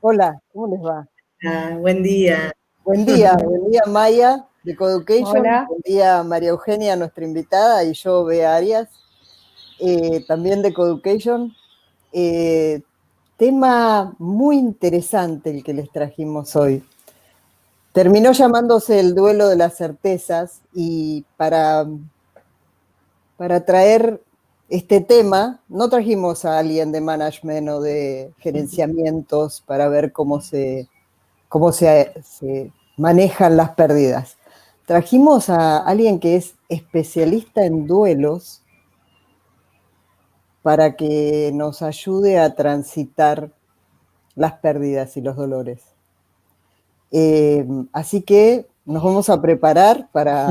Hola, ¿cómo les va? Buen día. Buen día Maya de Coeducation, Hola. buen día María Eugenia, nuestra invitada, y yo, Bea Arias, también de Coeducation. Tema muy interesante el que les trajimos hoy. Terminó llamándose el duelo de las certezas, y para traer este tema no trajimos a alguien de management o de gerenciamientos para ver cómo se manejan las pérdidas. Trajimos a alguien que es especialista en duelos para que nos ayude a transitar las pérdidas y los dolores. Así que nos vamos a preparar para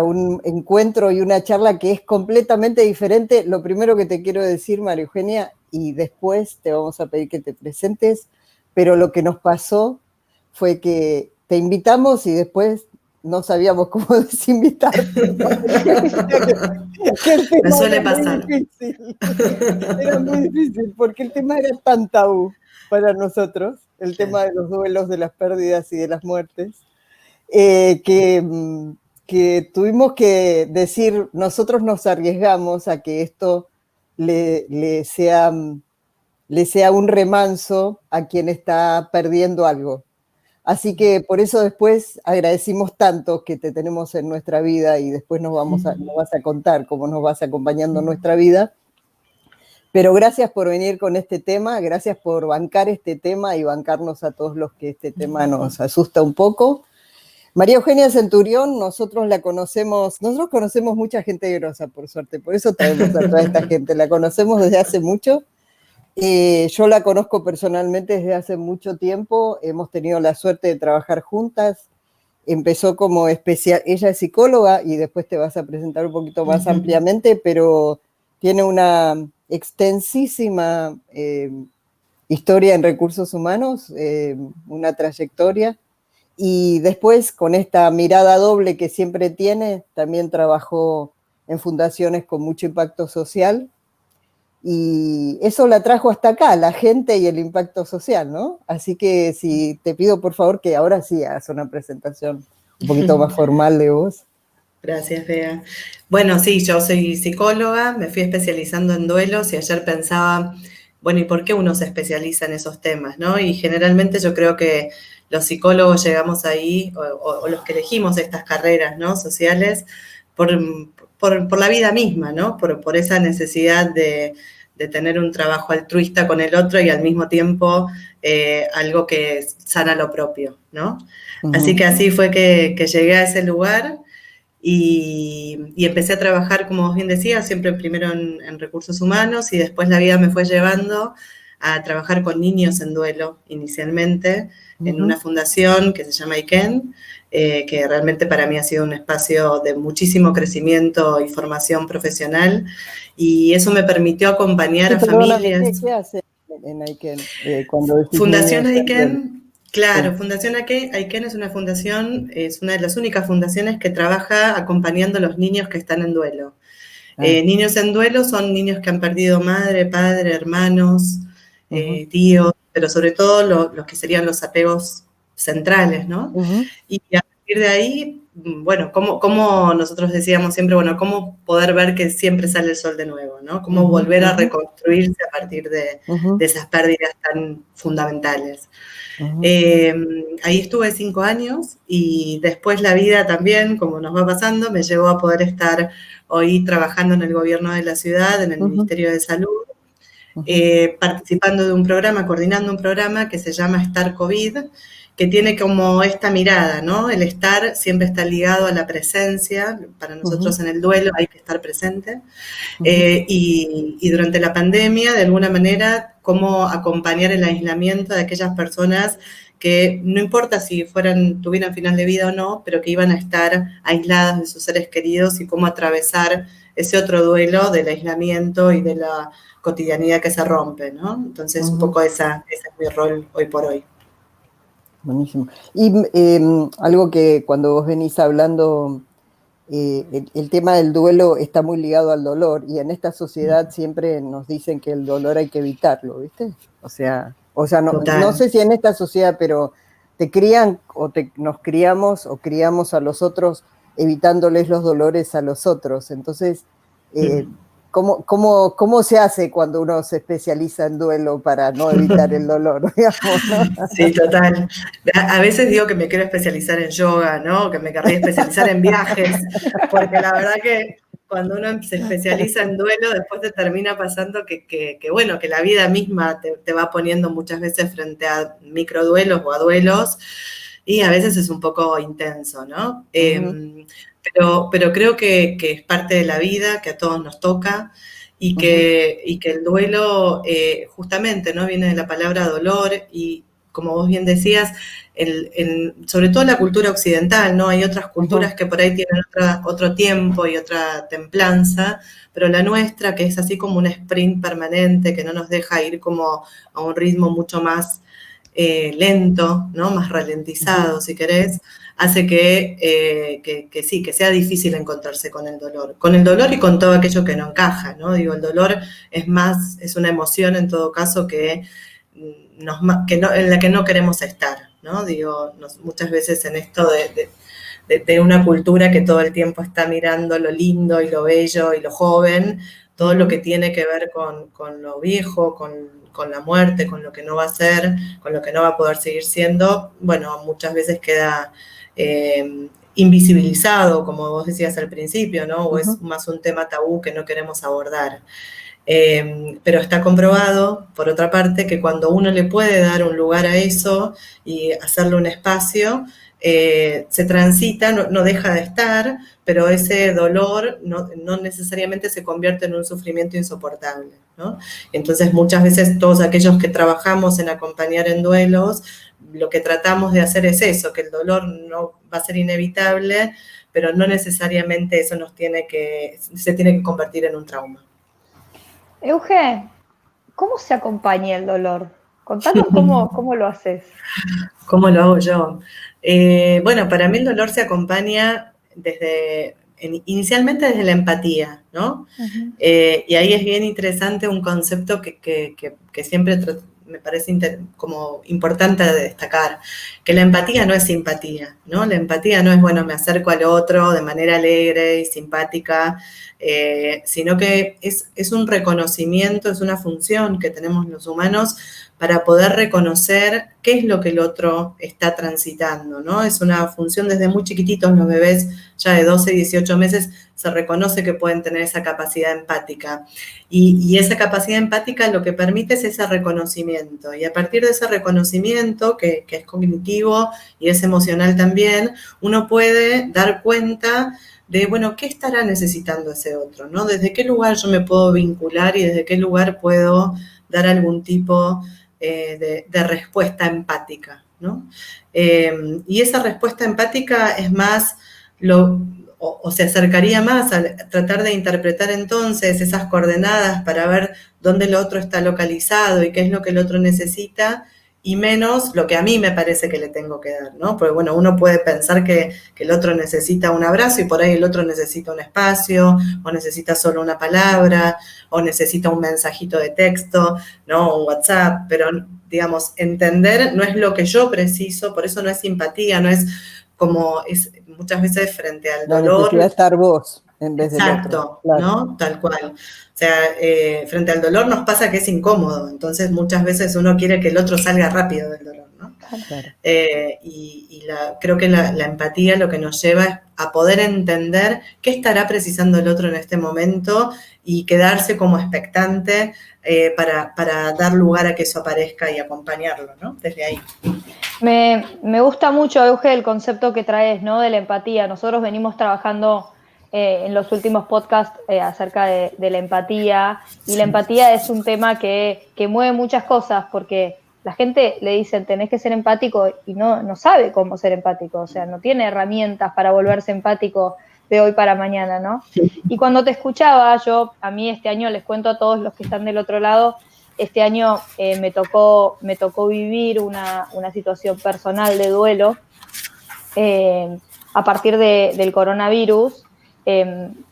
un encuentro y una charla que es completamente diferente. Lo primero que te quiero decir, María Eugenia, y después te vamos a pedir que te presentes, pero lo que nos pasó fue que te invitamos y después no sabíamos cómo desinvitarte. Que el tema Me suele era muy pasar. difícil. Era muy difícil porque el tema era tan tabú para nosotros, el tema de los duelos, de las pérdidas y de las muertes, que tuvimos que decir, nosotros nos arriesgamos a que esto le sea un remanso a quien está perdiendo algo. Así que por eso después agradecimos tanto que te tenemos en nuestra vida, y después nos vas a contar cómo nos vas acompañando en nuestra vida. Pero gracias por venir con este tema, gracias por bancar este tema y bancarnos a todos los que este tema nos asusta un poco. María Eugenia Centurión, nosotros conocemos mucha gente grosa, por suerte, por eso traemos a toda esta gente, la conocemos desde hace mucho. Yo la conozco personalmente desde hace mucho tiempo, hemos tenido la suerte de trabajar juntas. Empezó como ella es psicóloga y después te vas a presentar un poquito más ampliamente, pero tiene una extensísima historia en recursos humanos, una trayectoria. Y después, con esta mirada doble que siempre tiene, también trabajó en fundaciones con mucho impacto social, y eso la trajo hasta acá, la gente y el impacto social, ¿no? Así que si te pido por favor que ahora sí hagas una presentación un poquito más formal de vos. Gracias, Bea. Bueno, sí, yo soy psicóloga, me fui especializando en duelos y ayer pensaba, bueno, ¿y por qué uno se especializa en esos temas, no? Y generalmente yo creo que los psicólogos llegamos ahí, o los que elegimos estas carreras, ¿no? Sociales, por la vida misma, ¿no? Por esa necesidad de tener un trabajo altruista con el otro y al mismo tiempo algo que sana lo propio, ¿no? Así que así fue que llegué a ese lugar. Y empecé a trabajar, como vos bien decías, siempre primero en recursos humanos, y después la vida me fue llevando a trabajar con niños en duelo inicialmente en una fundación que se llama IKEN, que realmente para mí ha sido un espacio de muchísimo crecimiento y formación profesional, y eso me permitió acompañar a familias. ¿Qué hace en IKEN cuando decís Fundación niños en duelo? IKEN, claro, Sí. Fundación IKEN es una fundación, es una de las únicas fundaciones que trabaja acompañando a los niños que están en duelo. Niños en duelo son niños que han perdido madre, padre, hermanos, tíos, pero sobre todo los que serían los apegos centrales, ¿no? Y a partir de ahí, bueno, como nosotros decíamos siempre, bueno, cómo poder ver que siempre sale el sol de nuevo, ¿no? Cómo volver a reconstruirse a partir de esas pérdidas tan fundamentales. Ahí estuve 5 años y después la vida también, como nos va pasando, me llevó a poder estar hoy trabajando en el gobierno de la ciudad, en el Ministerio de Salud, participando de un programa, coordinando un programa que se llama Estar COVID, que tiene como esta mirada, ¿no? El estar siempre está ligado a la presencia, para nosotros en el duelo hay que estar presente, y durante la pandemia, de alguna manera, cómo acompañar el aislamiento de aquellas personas que no importa si tuvieran final de vida o no, pero que iban a estar aisladas de sus seres queridos, y cómo atravesar ese otro duelo del aislamiento y de la cotidianidad que se rompe, ¿no? Entonces, un poco ese es mi rol hoy por hoy. Buenísimo. Y algo que cuando vos venís hablando el tema del duelo está muy ligado al dolor, y en esta sociedad siempre nos dicen que el dolor hay que evitarlo, ¿viste? O sea no sé si en esta sociedad, pero te crían nos criamos o criamos a los otros evitándoles los dolores a los otros. Entonces, ¿cómo se hace cuando uno se especializa en duelo para no evitar el dolor, digamos, ¿no? Sí, total. A veces digo que me quiero especializar en yoga, ¿no? Que me querría especializar en viajes, porque la verdad que cuando uno se especializa en duelo, después te termina pasando bueno, que la vida misma te va poniendo muchas veces frente a microduelos o a duelos, y a veces es un poco intenso, ¿no? Pero creo que es parte de la vida, que a todos nos toca, y que el duelo justamente, ¿no? Viene de la palabra dolor, y como vos bien decías, sobre todo en la cultura occidental, ¿no? Hay otras culturas que por ahí tienen otro tiempo y otra templanza, pero la nuestra, que es así como un sprint permanente, que no nos deja ir como a un ritmo mucho más lento, ¿no? Más ralentizado, si querés, hace que sí, que sea difícil encontrarse con el dolor y con todo aquello que no encaja, ¿no? Digo, el dolor es una emoción en todo caso en la que no queremos estar, ¿no? Digo, muchas veces en esto de una cultura que todo el tiempo está mirando lo lindo y lo bello y lo joven, todo lo que tiene que ver con lo viejo, con la muerte, con lo que no va a ser, con lo que no va a poder seguir siendo, bueno, muchas veces queda invisibilizado, como vos decías al principio, ¿no? O es más un tema tabú que no queremos abordar. Pero está comprobado, por otra parte, que cuando uno le puede dar un lugar a eso y hacerle un espacio, se transita, no deja de estar, pero ese dolor no necesariamente se convierte en un sufrimiento insoportable, ¿no? Entonces, muchas veces todos aquellos que trabajamos en acompañar en duelos, lo que tratamos de hacer es eso, que el dolor no va a ser inevitable, pero no necesariamente eso se tiene que convertir en un trauma. Euge, ¿cómo se acompaña el dolor? Contanos cómo lo haces. ¿Cómo lo hago yo? Bueno, para mí el dolor se acompaña inicialmente desde la empatía, ¿no? Y ahí es bien interesante un concepto que siempre me parece como importante de destacar, que la empatía no es simpatía, ¿no? La empatía no es, bueno, me acerco al otro de manera alegre y simpática, sino que es un reconocimiento, es una función que tenemos los humanos para poder reconocer qué es lo que el otro está transitando, ¿no? Es una función desde muy chiquititos, los bebés ya de 12, 18 meses, se reconoce que pueden tener esa capacidad empática. Y esa capacidad empática lo que permite es ese reconocimiento. Y a partir de ese reconocimiento, que es cognitivo y es emocional también, uno puede dar cuenta de, bueno, ¿qué estará necesitando ese otro, ¿no? ¿Desde qué lugar yo me puedo vincular y desde qué lugar puedo dar algún tipo de respuesta empática, ¿no? Y esa respuesta empática es más, o se acercaría más a tratar de interpretar entonces esas coordenadas para ver dónde el otro está localizado y qué es lo que el otro necesita, y menos lo que a mí me parece que le tengo que dar, ¿no? Porque, bueno, uno puede pensar que el otro necesita un abrazo y por ahí el otro necesita un espacio, o necesita solo una palabra, o necesita un mensajito de texto, ¿no? Un WhatsApp, pero, digamos, entender no es lo que yo preciso, por eso no es simpatía, no es como es muchas veces frente al dolor. La necesidad de estar vos en vez del otro. Exacto, claro. ¿No? Tal cual. O sea, frente al dolor nos pasa que es incómodo, entonces muchas veces uno quiere que el otro salga rápido del dolor, ¿no? Claro. Creo que la empatía lo que nos lleva es a poder entender qué estará precisando el otro en este momento y quedarse como expectante para dar lugar a que eso aparezca y acompañarlo, ¿no? Desde ahí. Me gusta mucho, Euge, el concepto que traes, ¿no? De la empatía. Nosotros venimos trabajando en los últimos podcasts acerca de la empatía, y la empatía es un tema que mueve muchas cosas, porque la gente le dicen tenés que ser empático y no sabe cómo ser empático, o sea, no tiene herramientas para volverse empático de hoy para mañana, ¿no? Y cuando te escuchaba, a mí este año, les cuento a todos los que están del otro lado, este año me tocó vivir una situación personal de duelo a partir del coronavirus,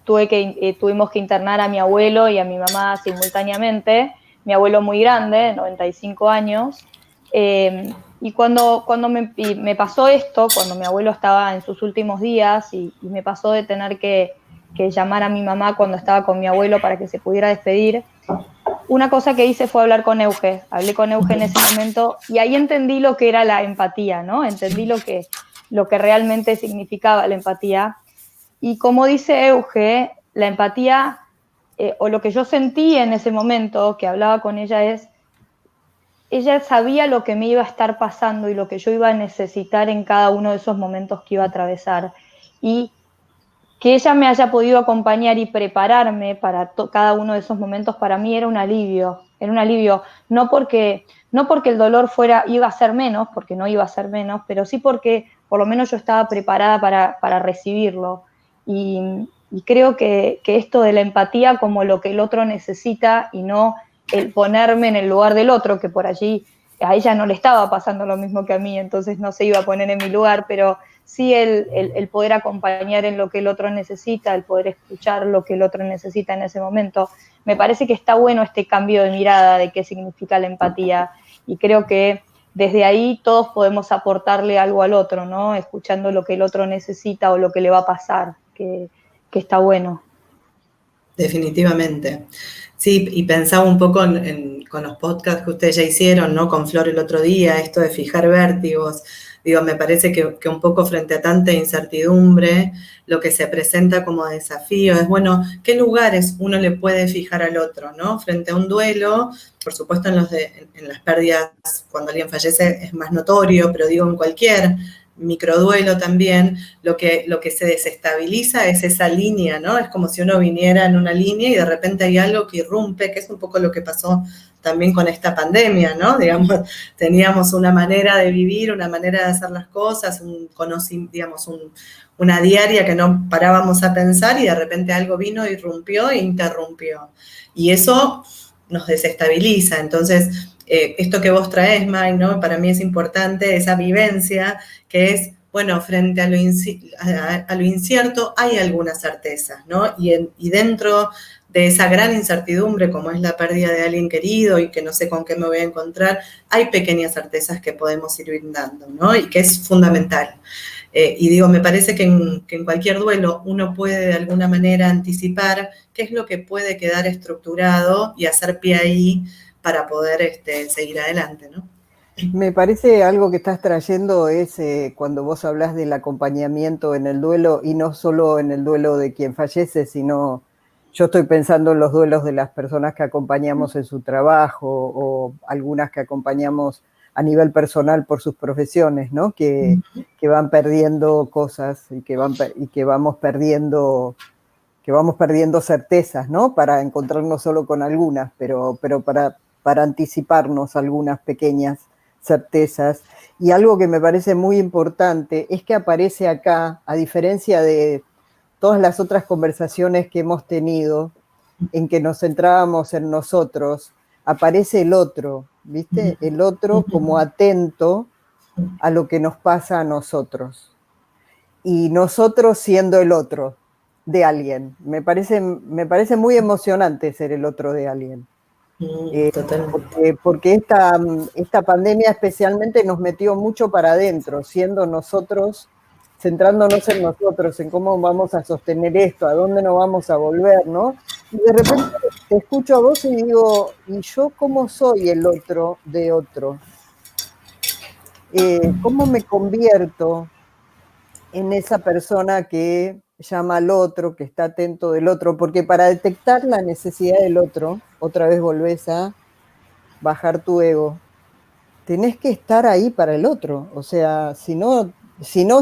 tuvimos que internar a mi abuelo y a mi mamá simultáneamente. Mi abuelo muy grande, 95 años. Y cuando me pasó esto, cuando mi abuelo estaba en sus últimos días y me pasó de tener que llamar a mi mamá cuando estaba con mi abuelo para que se pudiera despedir, una cosa que hice fue hablar con Euge. Hablé con Euge en ese momento y ahí entendí lo que era la empatía, ¿no? Entendí lo que realmente significaba la empatía. Y como dice Euge, la empatía, o lo que yo sentí en ese momento que hablaba con ella es, ella sabía lo que me iba a estar pasando y lo que yo iba a necesitar en cada uno de esos momentos que iba a atravesar. Y que ella me haya podido acompañar y prepararme para cada uno de esos momentos, para mí era un alivio, no porque el dolor iba a ser menos, porque no iba a ser menos, pero sí porque por lo menos yo estaba preparada para recibirlo. Y creo que esto de la empatía como lo que el otro necesita y no el ponerme en el lugar del otro, que por allí a ella no le estaba pasando lo mismo que a mí, entonces no se iba a poner en mi lugar, pero sí el poder acompañar en lo que el otro necesita, el poder escuchar lo que el otro necesita en ese momento. Me parece que está bueno este cambio de mirada de qué significa la empatía y creo que desde ahí todos podemos aportarle algo al otro, ¿no? Escuchando lo que el otro necesita o lo que le va a pasar, que está bueno. Definitivamente. Sí, y pensaba un poco con los podcasts que ustedes ya hicieron, ¿no? Con Flor el otro día, esto de fijar vértigos. Digo, me parece que un poco frente a tanta incertidumbre, lo que se presenta como desafío es, bueno, ¿qué lugares uno le puede fijar al otro, ¿no? Frente a un duelo, por supuesto en las pérdidas, cuando alguien fallece es más notorio, pero digo, en cualquier microduelo también, lo que se desestabiliza es esa línea, ¿no? Es como si uno viniera en una línea y de repente hay algo que irrumpe, que es un poco lo que pasó también con esta pandemia, ¿no? Digamos, teníamos una manera de vivir, una manera de hacer las cosas, una diaria que no parábamos a pensar y de repente algo vino, irrumpió e interrumpió. Y eso nos desestabiliza. Entonces, esto que vos traes, Mike, ¿no? Para mí es importante, esa vivencia que es, bueno, frente a lo incierto hay algunas certezas, ¿no? Y dentro de esa gran incertidumbre, como es la pérdida de alguien querido y que no sé con qué me voy a encontrar, hay pequeñas certezas que podemos ir brindando, ¿no? Y que es fundamental. Y digo, me parece que en cualquier duelo uno puede de alguna manera anticipar qué es lo que puede quedar estructurado y hacer pie ahí para poder seguir adelante, ¿no? Me parece algo que estás trayendo es cuando vos hablas del acompañamiento en el duelo, y no solo en el duelo de quien fallece, sino yo estoy pensando en los duelos de las personas que acompañamos en su trabajo o algunas que acompañamos a nivel personal por sus profesiones, ¿no? Que van perdiendo cosas y que vamos perdiendo certezas, ¿no? Para encontrarnos solo con algunas, pero para anticiparnos algunas pequeñas certezas. Y algo que me parece muy importante es que aparece acá, a diferencia de todas las otras conversaciones que hemos tenido, en que nos centrábamos en nosotros, aparece el otro, ¿viste? El otro como atento a lo que nos pasa a nosotros. Y nosotros siendo el otro de alguien. Me parece muy emocionante ser el otro de alguien. Porque esta pandemia especialmente nos metió mucho para adentro, siendo nosotros, centrándonos en nosotros, en cómo vamos a sostener esto, a dónde nos vamos a volver, ¿no? Y de repente te escucho a vos y digo, ¿y yo cómo soy el otro de otro? ¿Cómo me convierto en esa persona que llama al otro, que está atento del otro? Porque para detectar la necesidad del otro, otra vez volvés a bajar tu ego, tenés que estar ahí para el otro. O sea, si no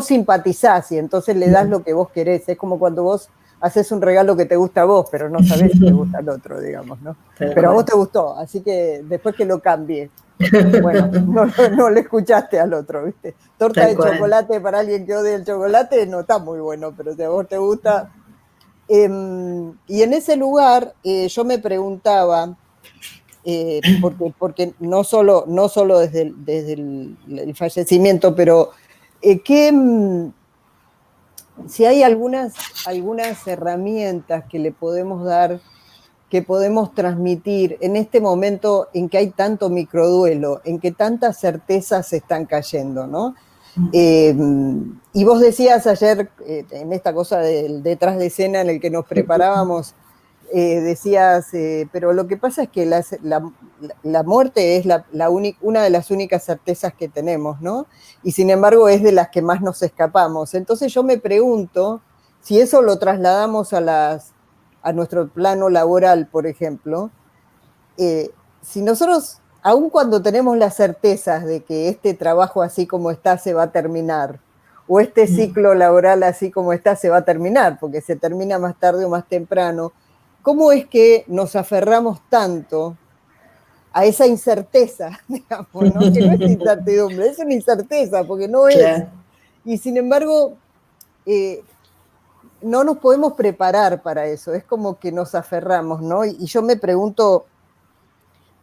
simpatizás y entonces le das lo que vos querés, es como cuando vos haces un regalo que te gusta a vos, pero no sabés si te gusta al otro, digamos, ¿no? Pero a vos te gustó, así que después que lo cambies, bueno, no le escuchaste al otro, ¿viste? Torta de chocolate para alguien que odia el chocolate no está muy bueno, pero si a vos te gusta. Y en ese lugar yo me preguntaba, porque no solo desde el fallecimiento, pero si hay algunas herramientas que le podemos dar, que podemos transmitir en este momento en que hay tanto microduelo, en que tantas certezas se están cayendo, ¿no? Y vos decías ayer, en esta cosa del detrás de escena en el que nos preparábamos, decías, pero lo que pasa es que la muerte es una de las únicas certezas que tenemos, ¿no? Y sin embargo es de las que más nos escapamos. Entonces yo me pregunto si eso lo trasladamos a nuestro plano laboral, por ejemplo, si nosotros, aun cuando tenemos las certezas de que este trabajo así como está se va a terminar, o este ciclo laboral así como está se va a terminar, porque se termina más tarde o más temprano, ¿cómo es que nos aferramos tanto a esa incerteza, digamos, ¿no? Que no es incertidumbre, es una incerteza, porque no es. Claro. Y sin embargo, no nos podemos preparar para eso, es como que nos aferramos, ¿no? Y yo me pregunto,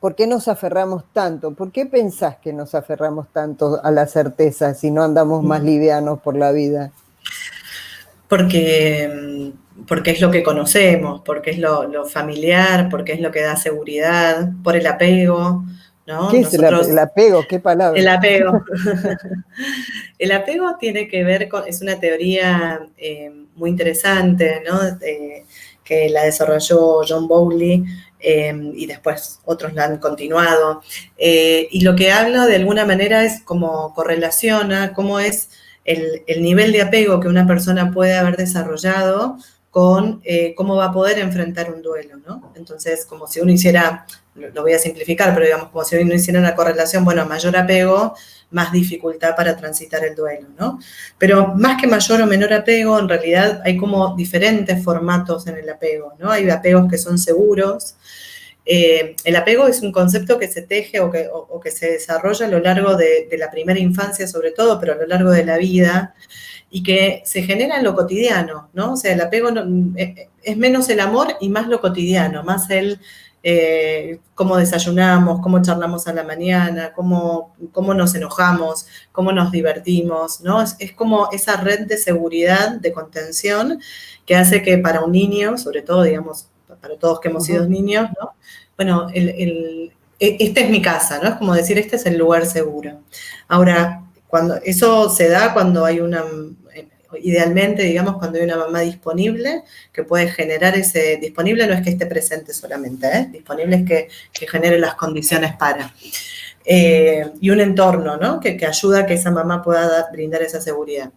¿por qué nos aferramos tanto? ¿Por qué pensás que nos aferramos tanto a la certeza si no andamos más livianos por la vida? Porque es lo que conocemos, porque es lo familiar, porque es lo que da seguridad, por el apego, ¿no? ¿Qué es el apego? ¿Qué palabra? El apego. El apego tiene que ver con, es una teoría muy interesante, ¿no? Que la desarrolló John Bowlby y después otros la han continuado. Y lo que habla de alguna manera es cómo correlaciona, cómo es el nivel de apego que una persona puede haber desarrollado con cómo va a poder enfrentar un duelo, ¿no? Entonces, como si uno hiciera, lo voy a simplificar, pero digamos, como si uno hiciera una correlación, bueno, mayor apego, más dificultad para transitar el duelo, ¿no? Pero más que mayor o menor apego, en realidad hay como diferentes formatos en el apego, ¿no? Hay apegos que son seguros. El apego es un concepto que se teje o que se desarrolla a lo largo de la primera infancia sobre todo, pero a lo largo de la vida, y que se genera en lo cotidiano, ¿no? O sea, el apego es menos el amor y más lo cotidiano, más el cómo desayunamos, cómo charlamos a la mañana, cómo nos enojamos, cómo nos divertimos, ¿no? Es como esa red de seguridad, de contención, que hace que para un niño, sobre todo, digamos, para todos que hemos sido niños, ¿no? Bueno, esta es mi casa, ¿no? Es como decir, este es el lugar seguro. Ahora, cuando eso se da cuando hay idealmente, digamos, cuando hay una mamá disponible que puede generar ese, disponible no es que esté presente solamente, disponible es que genere las condiciones para. Y un entorno, ¿no? Que ayuda a que esa mamá pueda brindar esa seguridad.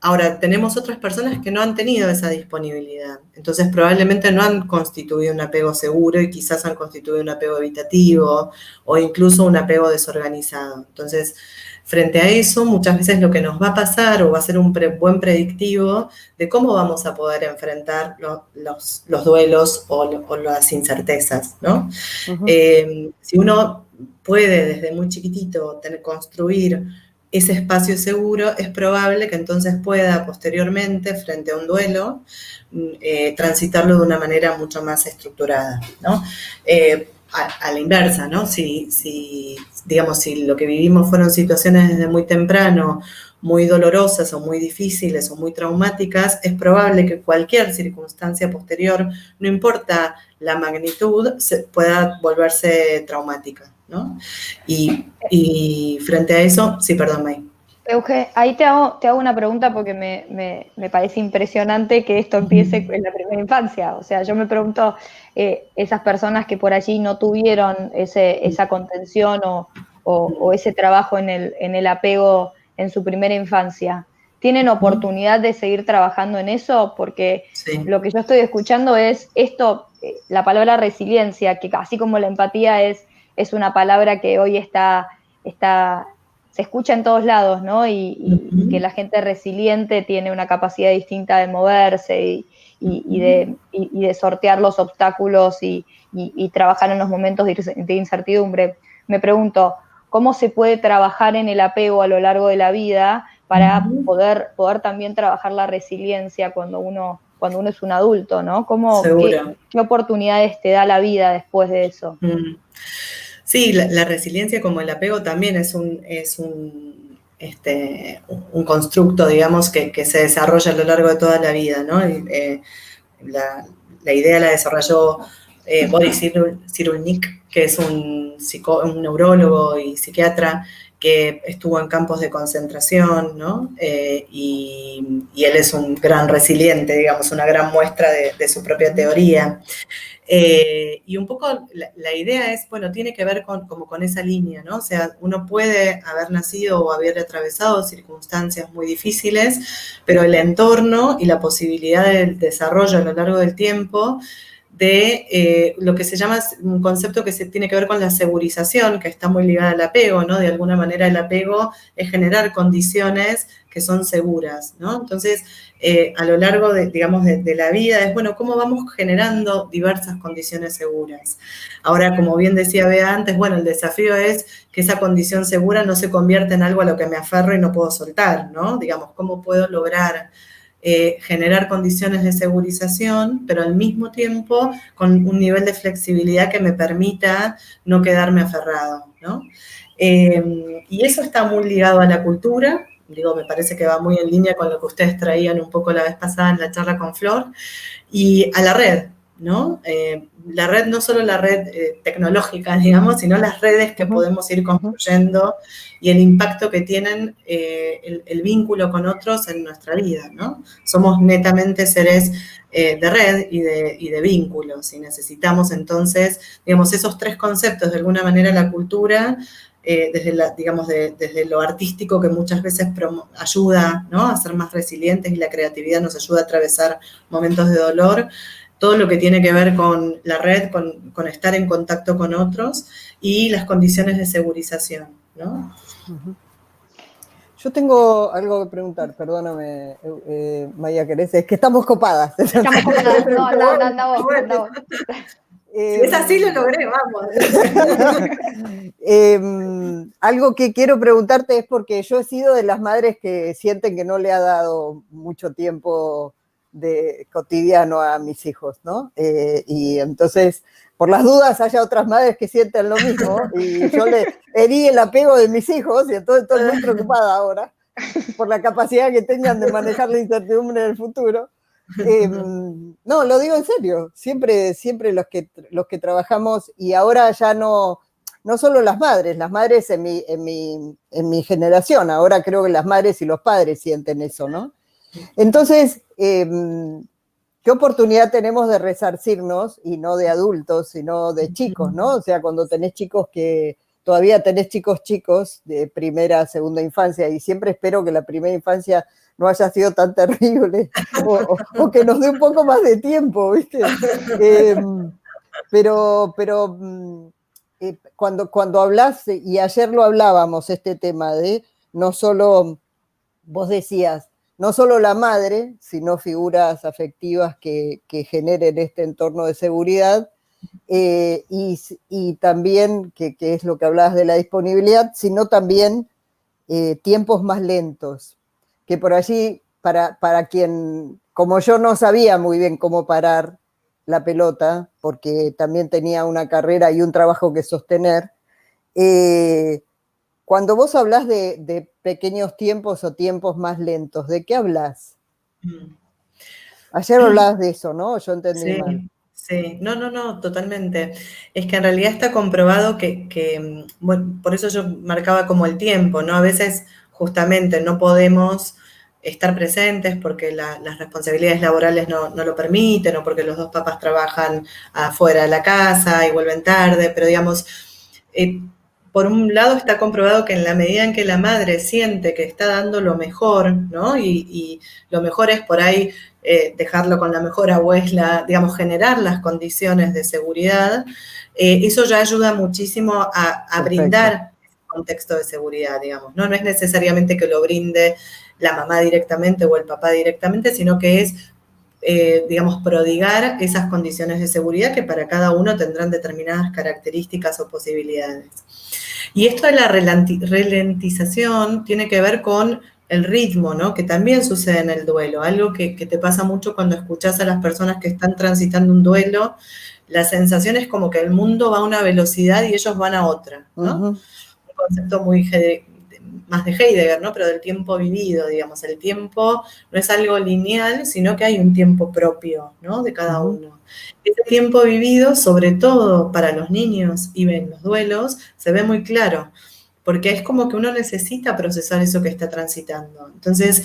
Ahora, tenemos otras personas que no han tenido esa disponibilidad, entonces probablemente no han constituido un apego seguro y quizás han constituido un apego evitativo o incluso un apego desorganizado. Entonces, frente a eso, muchas veces lo que nos va a pasar o va a ser un buen predictivo de cómo vamos a poder enfrentar los duelos o las incertezas, ¿no? Si uno puede desde muy chiquitito construir ese espacio seguro, es probable que entonces pueda posteriormente, frente a un duelo, transitarlo de una manera mucho más estructurada, ¿no? A la inversa, ¿no? Digamos, si lo que vivimos fueron situaciones desde muy temprano, muy dolorosas o muy difíciles o muy traumáticas, es probable que cualquier circunstancia posterior, no importa la magnitud, pueda volverse traumática, ¿no? Y frente a eso, sí, perdón, May. Euge, ahí te hago una pregunta porque me parece impresionante que esto empiece en la primera infancia. O sea, yo me pregunto, esas personas que por allí no tuvieron esa contención o ese trabajo en el apego en su primera infancia, ¿tienen oportunidad de seguir trabajando en eso? Porque sí. Lo que yo estoy escuchando es esto, la palabra resiliencia, que así como la empatía es una palabra que hoy se escucha en todos lados, ¿no? Y que la gente resiliente tiene una capacidad distinta de moverse y de sortear los obstáculos y trabajar en los momentos de incertidumbre. Me pregunto, ¿cómo se puede trabajar en el apego a lo largo de la vida para poder también trabajar la resiliencia cuando uno es un adulto, ¿no? ¿Qué oportunidades te da la vida después de eso? Sí, la resiliencia como el apego también es un un constructo, digamos, que se desarrolla a lo largo de toda la vida, ¿no? La idea la desarrolló Boris Cyrulnik, que es un neurólogo y psiquiatra que estuvo en campos de concentración, ¿no? Y él es un gran resiliente, digamos, una gran muestra de su propia teoría. Y un poco la idea es, bueno, tiene que ver como con esa línea, ¿no? O sea, uno puede haber nacido o haber atravesado circunstancias muy difíciles, pero el entorno y la posibilidad del desarrollo a lo largo del tiempo de lo que se llama un concepto que se tiene que ver con la segurización, que está muy ligada al apego, ¿no? De alguna manera el apego es generar condiciones que son seguras, ¿no? Entonces, a lo largo digamos, de la vida es, bueno, ¿cómo vamos generando diversas condiciones seguras? Ahora, como bien decía Bea antes, bueno, el desafío es que esa condición segura no se convierta en algo a lo que me aferro y no puedo soltar, ¿no? Digamos, ¿cómo puedo lograr generar condiciones de segurización, pero al mismo tiempo con un nivel de flexibilidad que me permita no quedarme aferrado, ¿no? Y eso está muy ligado a la cultura, digo, me parece que va muy en línea con lo que ustedes traían un poco la vez pasada en la charla con Flor, y a la red, ¿no? La red, no solo la red tecnológica, digamos, sino las redes que podemos ir construyendo y el impacto que tienen el vínculo con otros en nuestra vida, ¿no? Somos netamente seres de red y de vínculos, y necesitamos entonces, digamos, esos tres conceptos, de alguna manera la cultura, desde lo artístico que muchas veces ayuda, ¿no? A ser más resilientes, y la creatividad nos ayuda a atravesar momentos de dolor, todo lo que tiene que ver con la red, con estar en contacto con otros y las condiciones de segurización, ¿no? Yo tengo algo que preguntar, perdóname, Maya Querés, es que estamos copadas. Estamos copadas, no, anda vos. Si es así, lo logré, vamos. Algo que quiero preguntarte es porque yo he sido de las madres que sienten que no le ha dado mucho tiempo de cotidiano a mis hijos, ¿no? Y entonces, por las dudas, haya otras madres que sienten lo mismo, y yo le herí el apego de mis hijos, y entonces estoy muy preocupada ahora por la capacidad que tengan de manejar la incertidumbre del futuro. No, lo digo en serio, siempre los que trabajamos, y ahora ya no solo las madres en mi generación, ahora creo que las madres y los padres sienten eso, ¿no? Entonces, ¿qué oportunidad tenemos de resarcirnos, y no de adultos, sino de chicos, ¿no? O sea, cuando tenés chicos todavía tenés chicos de primera, segunda infancia, y siempre espero que la primera infancia no haya sido tan terrible, o que nos dé un poco más de tiempo, ¿viste? Pero cuando hablas, y ayer lo hablábamos, este tema de no solo, vos decías, no solo la madre, sino figuras afectivas que generen este entorno de seguridad, y también, que es lo que hablabas de la disponibilidad, sino también tiempos más lentos, que por allí, para quien, como yo, no sabía muy bien cómo parar la pelota, porque también tenía una carrera y un trabajo que sostener, cuando vos hablás de pequeños tiempos o tiempos más lentos, ¿de qué hablas? Ayer hablabas de eso, ¿no? Yo entendí mal. Sí, no, totalmente. Es que en realidad está comprobado que, bueno, por eso yo marcaba como el tiempo, ¿no? A veces justamente no podemos estar presentes porque las responsabilidades laborales no lo permiten, o porque los dos papás trabajan afuera de la casa y vuelven tarde, pero digamos, por un lado está comprobado que en la medida en que la madre siente que está dando lo mejor, ¿no? Y lo mejor es por ahí dejarlo con la mejor abuela, digamos, generar las condiciones de seguridad, eso ya ayuda muchísimo a brindar ese contexto de seguridad, digamos, ¿no? No es necesariamente que lo brinde la mamá directamente o el papá directamente, sino que es, digamos, prodigar esas condiciones de seguridad que para cada uno tendrán determinadas características o posibilidades. Y esto de la ralentización tiene que ver con el ritmo, ¿no? Que también sucede en el duelo, algo que te pasa mucho cuando escuchás a las personas que están transitando un duelo. La sensación es como que el mundo va a una velocidad y ellos van a otra, ¿no? Un concepto muy más de Heidegger, ¿no? Pero del tiempo vivido, digamos. El tiempo no es algo lineal, sino que hay un tiempo propio, ¿no? De cada uno. Ese tiempo vivido, sobre todo para los niños y en los duelos, se ve muy claro, porque es como que uno necesita procesar eso que está transitando. Entonces,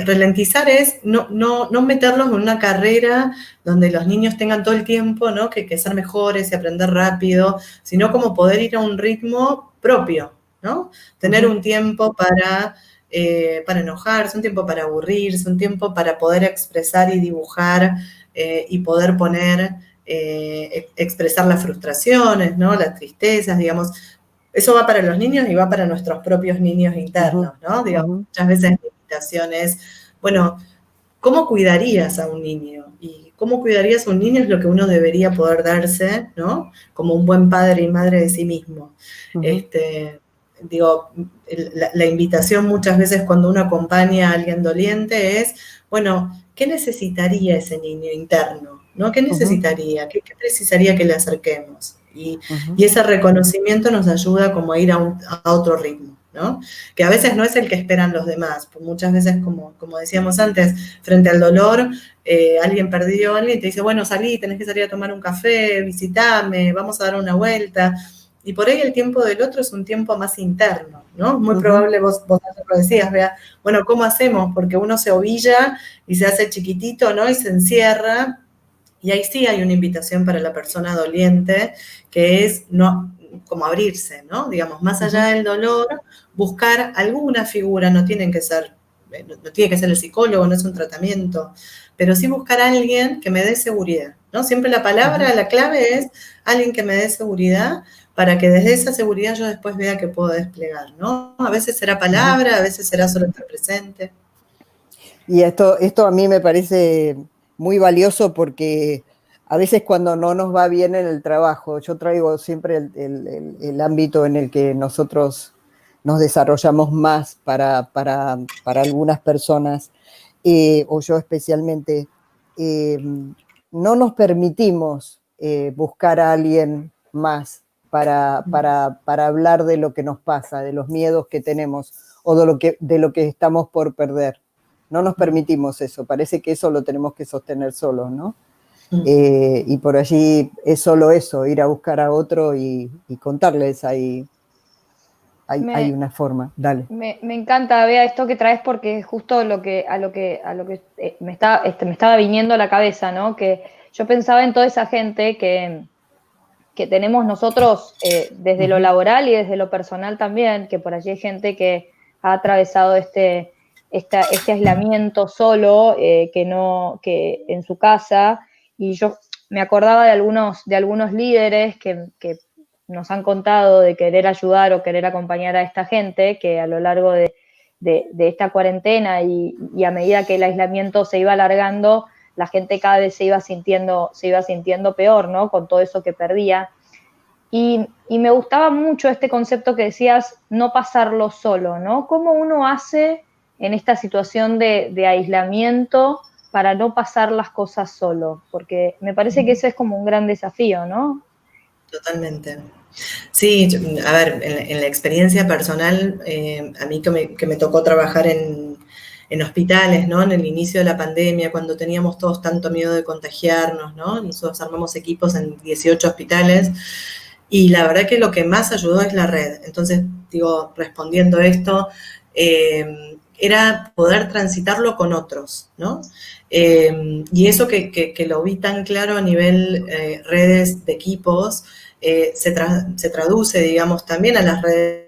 ralentizar es no meterlos en una carrera donde los niños tengan todo el tiempo, ¿no? que ser mejores y aprender rápido, sino como poder ir a un ritmo propio, ¿no? Tener un tiempo para enojarse, un tiempo para aburrirse, un tiempo para poder expresar y dibujar y poder expresar las frustraciones, ¿no? Las tristezas, digamos. Eso va para los niños y va para nuestros propios niños internos, ¿no? Digamos, muchas veces la invitación es, bueno, ¿cómo cuidarías a un niño? Y cómo cuidarías a un niño es lo que uno debería poder darse, ¿no? Como un buen padre y madre de sí mismo. La invitación muchas veces cuando uno acompaña a alguien doliente es, bueno, ¿qué necesitaría ese niño interno? ¿No? ¿Qué necesitaría? ¿Qué precisaría que le acerquemos? Y ese reconocimiento nos ayuda como a ir a otro ritmo, ¿no? Que a veces no es el que esperan los demás, pues muchas veces, como decíamos antes, frente al dolor, alguien perdió a alguien y te dice, bueno, salí, tenés que salir a tomar un café, visitame, vamos a dar una vuelta. Y por ahí el tiempo del otro es un tiempo más interno, ¿no? Muy probable, vos lo decías, Bea, bueno, ¿cómo hacemos? Porque uno se ovilla y se hace chiquitito, ¿no? Y se encierra. Y ahí sí hay una invitación para la persona doliente, que es como abrirse, ¿no? Digamos, más allá del dolor, buscar alguna figura, no tiene que ser el psicólogo, no es un tratamiento, pero sí buscar a alguien que me dé seguridad, ¿no? Siempre la palabra, la clave es alguien que me dé seguridad, para que desde esa seguridad yo después vea que puedo desplegar, ¿no? A veces será palabra, a veces será solo estar presente. Y esto a mí me parece muy valioso porque a veces cuando no nos va bien en el trabajo, yo traigo siempre el ámbito en el que nosotros nos desarrollamos más para algunas personas, o yo especialmente, no nos permitimos buscar a alguien más para hablar de lo que nos pasa, de los miedos que tenemos o de lo que estamos por perder. No nos permitimos eso, parece que eso lo tenemos que sostener solos, ¿no? Y por allí es solo eso, ir a buscar a otro y contarles, hay una forma, dale. Me encanta, Bea, esto que traes porque es justo a lo que me estaba viniendo a la cabeza, ¿no? Que yo pensaba en toda esa gente que tenemos nosotros desde lo laboral y desde lo personal también, que por allí hay gente que ha atravesado este aislamiento solo, que en su casa, y yo me acordaba de algunos líderes que nos han contado de querer ayudar o querer acompañar a esta gente, que a lo largo de esta cuarentena y a medida que el aislamiento se iba alargando, la gente cada vez se iba sintiendo peor, ¿no? Con todo eso que perdía. Y me gustaba mucho este concepto que decías, no pasarlo solo, ¿no? ¿Cómo uno hace en esta situación de aislamiento para no pasar las cosas solo? Porque me parece que ese es como un gran desafío, ¿no? Totalmente. Sí, a ver, en la experiencia personal, a mí que me tocó trabajar en hospitales, ¿no? En el inicio de la pandemia, cuando teníamos todos tanto miedo de contagiarnos, ¿no? Nosotros armamos equipos en 18 hospitales y la verdad que lo que más ayudó es la red. Entonces, digo, respondiendo a esto, era poder transitarlo con otros, ¿no? Y eso que lo vi tan claro a nivel redes de equipos, se traduce, digamos, también a las redes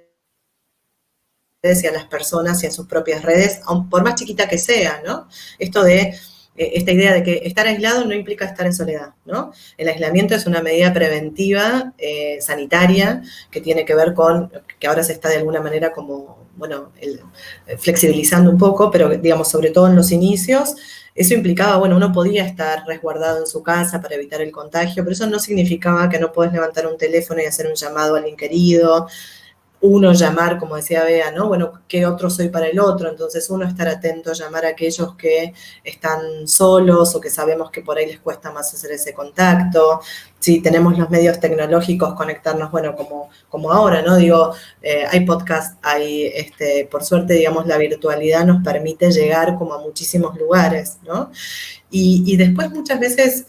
y a las personas y a sus propias redes, por más chiquita que sea, ¿no? Esto de esta idea de que estar aislado no implica estar en soledad, ¿no? El aislamiento es una medida preventiva, sanitaria, que tiene que ver con, que ahora se está de alguna manera como, bueno, flexibilizando un poco, pero digamos, sobre todo en los inicios, eso implicaba, bueno, uno podía estar resguardado en su casa para evitar el contagio, pero eso no significaba que no podés levantar un teléfono y hacer un llamado a alguien querido. uno llamar, como decía Bea, ¿no? Bueno, ¿qué otro soy para el otro? Entonces uno estar atento a llamar a aquellos que están solos o que sabemos que por ahí les cuesta más hacer ese contacto. Si tenemos los medios tecnológicos, conectarnos, bueno, como ahora, ¿no? Digo, hay podcast, hay, por suerte, digamos, la virtualidad nos permite llegar como a muchísimos lugares, ¿no? Y después muchas veces,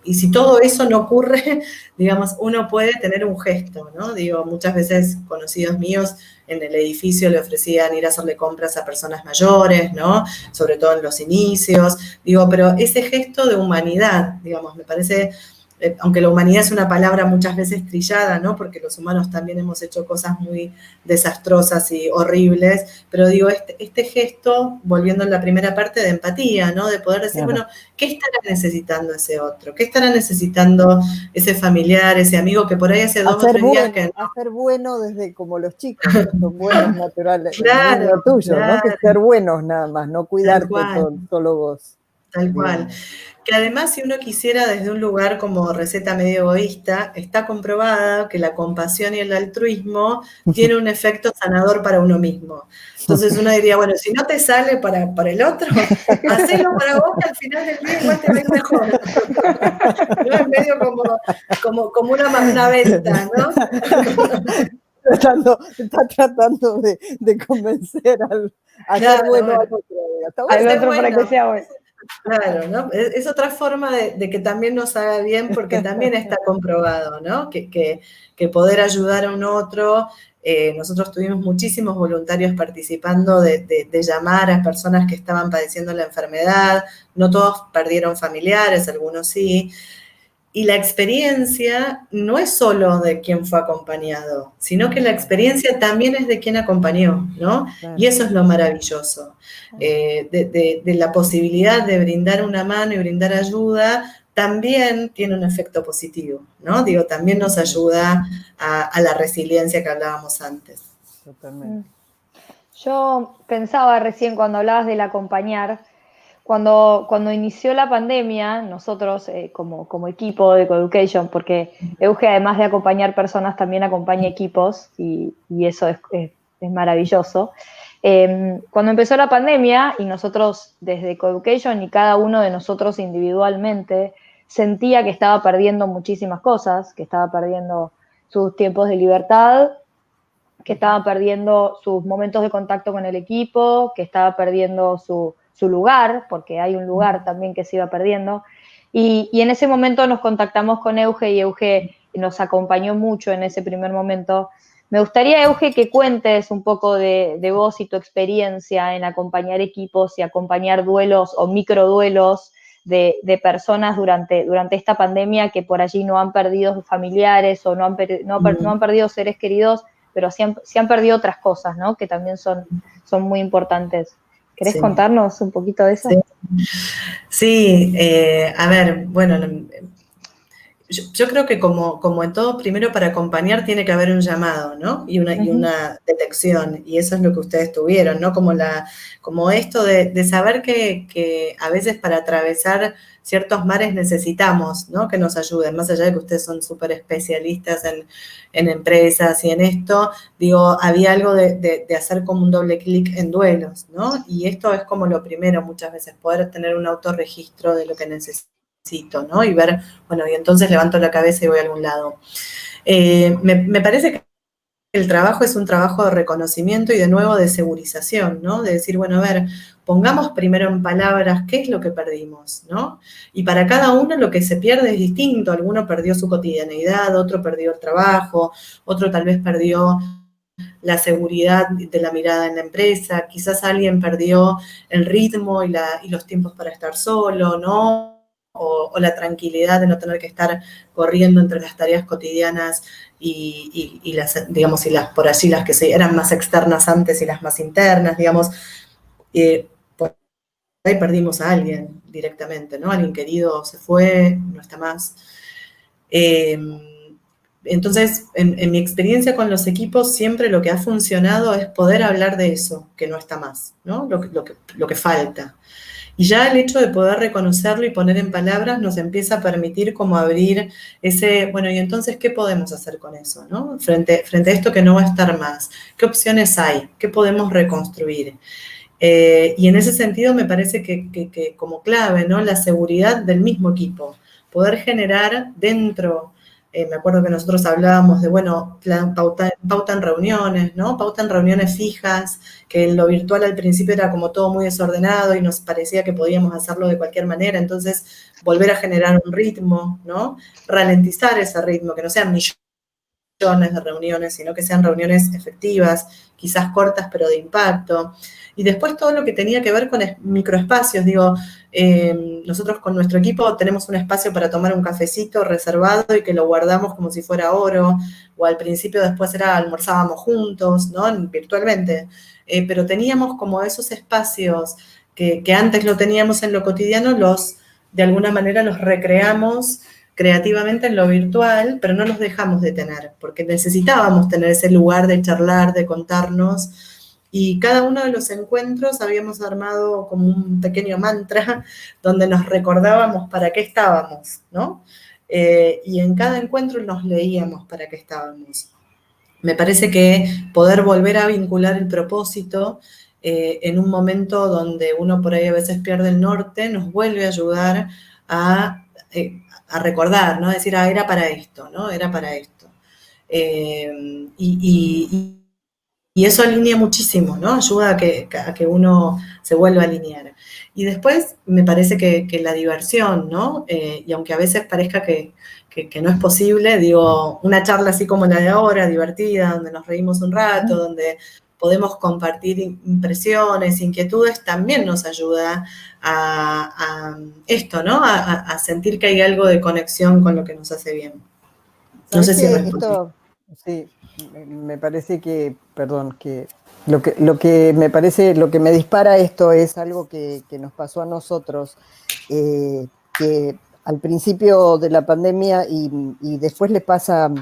y si todo eso no ocurre, digamos, uno puede tener un gesto, ¿no? Digo, muchas veces conocidos míos en el edificio le ofrecían ir a hacerle compras a personas mayores, ¿no? Sobre todo en los inicios. Digo, pero ese gesto de humanidad, digamos, me parece, aunque la humanidad es una palabra muchas veces trillada, ¿no? Porque los humanos también hemos hecho cosas muy desastrosas y horribles, pero digo, este gesto, volviendo a la primera parte, de empatía, ¿no? De poder decir, bueno, ¿qué estará necesitando ese otro? ¿Qué estará necesitando ese familiar, ese amigo que por ahí hace 2 o 3 días que no? Hacer bueno desde como los chicos, que son buenos naturales, Claro, lo tuyo, claro. ¿no? Que ser buenos nada más, no cuidarte solo vos. Tal cual. Que además, si uno quisiera desde un lugar como receta medio egoísta, está comprobada que la compasión y el altruismo tiene un efecto sanador para uno mismo. Entonces uno diría, bueno, si no te sale para el otro, hacelo para vos, que al final del día igual te va a ir mejor. ¿No? Es medio como una venta, ¿no? Está tratando de convencer a ser bueno al otro. Al otro para que sea bueno. Claro, ¿no? Es otra forma de que también nos haga bien, porque también está comprobado, ¿no? Que poder ayudar a un otro. Nosotros tuvimos muchísimos voluntarios participando de llamar a personas que estaban padeciendo la enfermedad. No todos perdieron familiares, algunos sí. Y la experiencia no es solo de quien fue acompañado, sino que la experiencia también es de quien acompañó, ¿no? Y eso es lo maravilloso, de la posibilidad de brindar una mano y brindar ayuda, también tiene un efecto positivo, ¿no? Digo, también nos ayuda a la resiliencia que hablábamos antes. Totalmente. Yo pensaba recién cuando hablabas del acompañar, cuando inició la pandemia, nosotros como equipo de Coeducation, porque Euge, además de acompañar personas, también acompaña equipos y eso es maravilloso. Cuando empezó la pandemia y nosotros desde Coeducation y cada uno de nosotros individualmente sentía que estaba perdiendo muchísimas cosas, que estaba perdiendo sus tiempos de libertad, que estaba perdiendo sus momentos de contacto con el equipo, que estaba perdiendo su lugar, porque hay un lugar también que se iba perdiendo. Y en ese momento nos contactamos con Euge y Euge nos acompañó mucho en ese primer momento. Me gustaría, Euge, que cuentes un poco de vos y tu experiencia en acompañar equipos y acompañar duelos o microduelos de personas durante esta pandemia que por allí no han perdido familiares o no han perdido seres queridos, pero sí han perdido otras cosas, ¿no? Que también son muy importantes. ¿Querés contarnos un poquito de eso? Sí, a ver, bueno, yo creo que como en todo, primero para acompañar tiene que haber un llamado, ¿no? Y una detección, y eso es lo que ustedes tuvieron, ¿no? Como esto de saber que a veces para atravesar ciertos mares necesitamos, ¿no? Que nos ayuden, más allá de que ustedes son súper especialistas en empresas y en esto, digo, había algo de hacer como un doble clic en duelos, ¿no? Y esto es como lo primero muchas veces, poder tener un autorregistro de lo que necesitamos, ¿no? Y ver, bueno, y entonces levanto la cabeza y voy a algún lado. Me parece que el trabajo es un trabajo de reconocimiento y de nuevo de segurización, ¿no? De decir, bueno, a ver, pongamos primero en palabras qué es lo que perdimos, ¿no? Y para cada uno lo que se pierde es distinto. Alguno perdió su cotidianeidad, otro perdió el trabajo, otro tal vez perdió la seguridad de la mirada en la empresa, quizás alguien perdió el ritmo y los tiempos para estar solo, ¿no? O la tranquilidad de no tener que estar corriendo entre las tareas cotidianas y las, digamos, y las por allí las que eran más externas antes y las más internas, digamos, por ahí perdimos a alguien directamente, ¿no? Alguien querido se fue, no está más. Entonces, en mi experiencia con los equipos, siempre lo que ha funcionado es poder hablar de eso, que no está más, ¿no? Lo que falta. Y ya el hecho de poder reconocerlo y poner en palabras nos empieza a permitir como abrir ese, bueno, y entonces, ¿qué podemos hacer con eso, no? Frente a esto que no va a estar más. ¿Qué opciones hay? ¿Qué podemos reconstruir? Y en ese sentido me parece que como clave, ¿no? La seguridad del mismo equipo. Poder generar dentro, me acuerdo que nosotros hablábamos de, bueno, pauta en reuniones, ¿no? Pauta en reuniones fijas, que en lo virtual al principio era como todo muy desordenado y nos parecía que podíamos hacerlo de cualquier manera, entonces volver a generar un ritmo, ¿no? Ralentizar ese ritmo, que no sean millones de reuniones, sino que sean reuniones efectivas, quizás cortas, pero de impacto. Y después todo lo que tenía que ver con microespacios, digo, nosotros con nuestro equipo tenemos un espacio para tomar un cafecito reservado y que lo guardamos como si fuera oro, o al principio después almorzábamos juntos, ¿no? Virtualmente, pero teníamos como esos espacios que antes lo teníamos en lo cotidiano, de alguna manera los recreamos creativamente en lo virtual, pero no los dejamos de tener, porque necesitábamos tener ese lugar de charlar, de contarnos, y cada uno de los encuentros habíamos armado como un pequeño mantra donde nos recordábamos para qué estábamos, ¿no? Y en cada encuentro nos leíamos para qué estábamos. Me parece que poder volver a vincular el propósito en un momento donde uno por ahí a veces pierde el norte, nos vuelve a ayudar a recordar, ¿no? Decir, era para esto, ¿no? Era para esto. Y eso alinea muchísimo, ¿no? Ayuda a que uno se vuelva a alinear. Y después me parece que la diversión, ¿no? Y aunque a veces parezca que no es posible, digo, una charla así como la de ahora, divertida, donde nos reímos un rato, donde podemos compartir impresiones, inquietudes, también nos ayuda a esto, ¿no? A sentir que hay algo de conexión con lo que nos hace bien. No sé si esto, sí, me parece que, perdón, que lo que me parece, lo que me dispara esto es algo que nos pasó a nosotros, que al principio de la pandemia y después le pasa,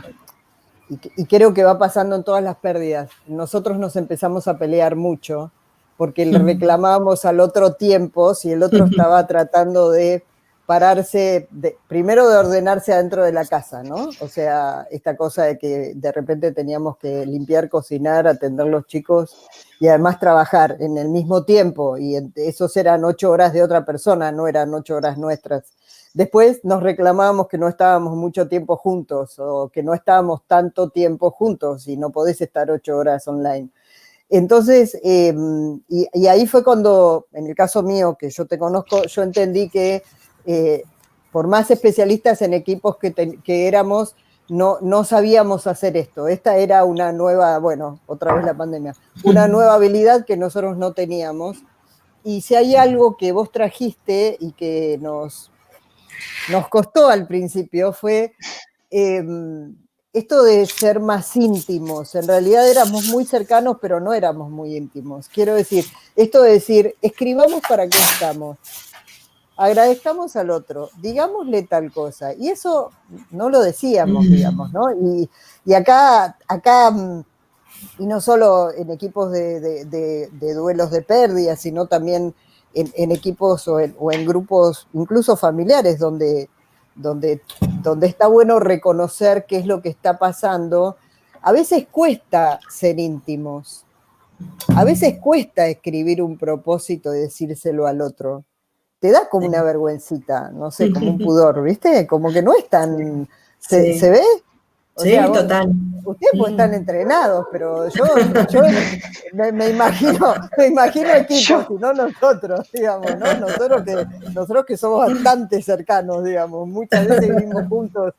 y creo que va pasando en todas las pérdidas. Nosotros nos empezamos a pelear mucho porque le reclamábamos al otro tiempo si el otro estaba tratando de pararse, primero de ordenarse adentro de la casa, ¿no? O sea, esta cosa de que de repente teníamos que limpiar, cocinar, atender a los chicos y además trabajar en el mismo tiempo, y esos eran 8 horas de otra persona, no eran 8 horas nuestras. Después nos reclamábamos que no estábamos mucho tiempo juntos o que no estábamos tanto tiempo juntos y no podés estar 8 horas online. Entonces, y ahí fue cuando, en el caso mío, que yo te conozco, yo entendí que por más especialistas en equipos que éramos, no sabíamos hacer esto. Esta era una nueva, bueno, otra vez la pandemia, una nueva habilidad que nosotros no teníamos. Y si hay algo que vos trajiste y que nos costó al principio fue esto de ser más íntimos. En realidad éramos muy cercanos, pero no éramos muy íntimos. Quiero decir, esto de decir, escribamos para qué estamos, agradezcamos al otro, digámosle tal cosa. Y eso no lo decíamos, digamos, ¿no? Y acá y no solo en equipos de duelos de pérdida, sino también en equipos o en grupos, incluso familiares, donde está bueno reconocer qué es lo que está pasando. A veces cuesta ser íntimos, a veces cuesta escribir un propósito y decírselo al otro. Te da como una vergüencita, no sé, como un pudor, ¿viste? Como que no es tan... ¿Se ve? O sea, total. Ustedes pues están entrenados, pero yo me imagino equipos, y no nosotros, digamos, ¿no? Nosotros que somos bastante cercanos, digamos, muchas veces vivimos juntos,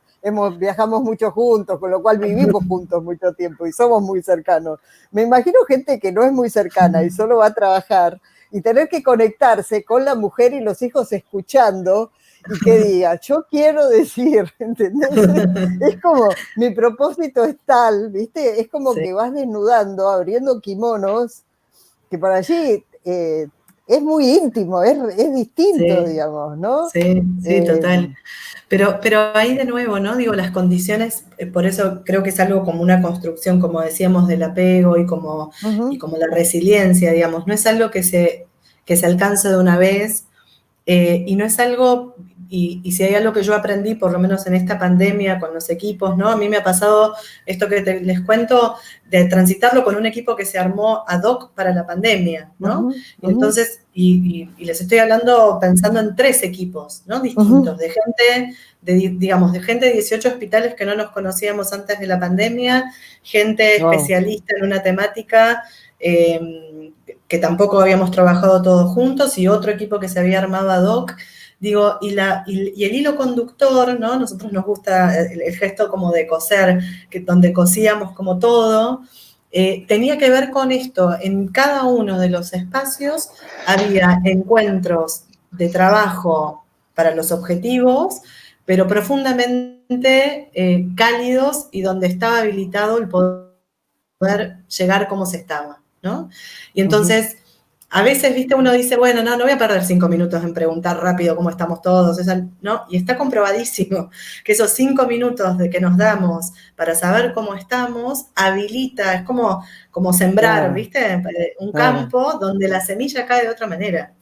viajamos mucho juntos, con lo cual vivimos juntos mucho tiempo y somos muy cercanos. Me imagino gente que no es muy cercana y solo va a trabajar y tener que conectarse con la mujer y los hijos escuchando y que diga, yo quiero decir, ¿entendés? Es como, mi propósito es tal, ¿viste? Es como que vas desnudando, abriendo kimonos, que para allí es muy íntimo, es distinto, digamos, ¿no? Sí, total. Pero ahí de nuevo, ¿no? Digo, las condiciones, por eso creo que es algo como una construcción, como decíamos, del apego y como la resiliencia, digamos, no es algo que se alcance de una vez. Y no es algo, y si hay algo que yo aprendí, por lo menos en esta pandemia con los equipos, ¿no? A mí me ha pasado esto que les cuento, de transitarlo con un equipo que se armó ad hoc para la pandemia, ¿no? Y entonces, y les estoy hablando pensando en 3 equipos, ¿no? Distintos, de gente, digamos, de gente de 18 hospitales que no nos conocíamos antes de la pandemia, gente especialista en una temática, que tampoco habíamos trabajado todos juntos, y otro equipo que se había armado ad hoc. Digo, y el hilo conductor, ¿no? Nosotros nos gusta el gesto como de coser, donde cosíamos como todo, tenía que ver con esto. En cada uno de los espacios había encuentros de trabajo para los objetivos, pero profundamente cálidos, y donde estaba habilitado el poder llegar como se estaba, ¿no? Y entonces, a veces, viste, uno dice, bueno, no voy a perder 5 minutos en preguntar rápido cómo estamos todos, ¿no? Y está comprobadísimo que esos 5 minutos de que nos damos para saber cómo estamos, habilita, es como sembrar, viste, un campo donde la semilla cae de otra manera.